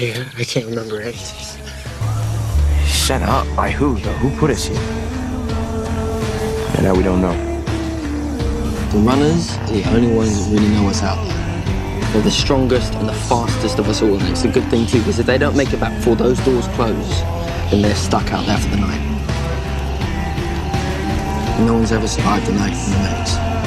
I can't remember anything. Shut up. By who, though? Who put us here? And now we don't know. The runners are the only ones that really know what's out there. They're the strongest and the fastest of us all, and it's a good thing too, because if they don't make it back before those doors close, then they're stuck out there for the night. And no one's ever survived the night in the maze.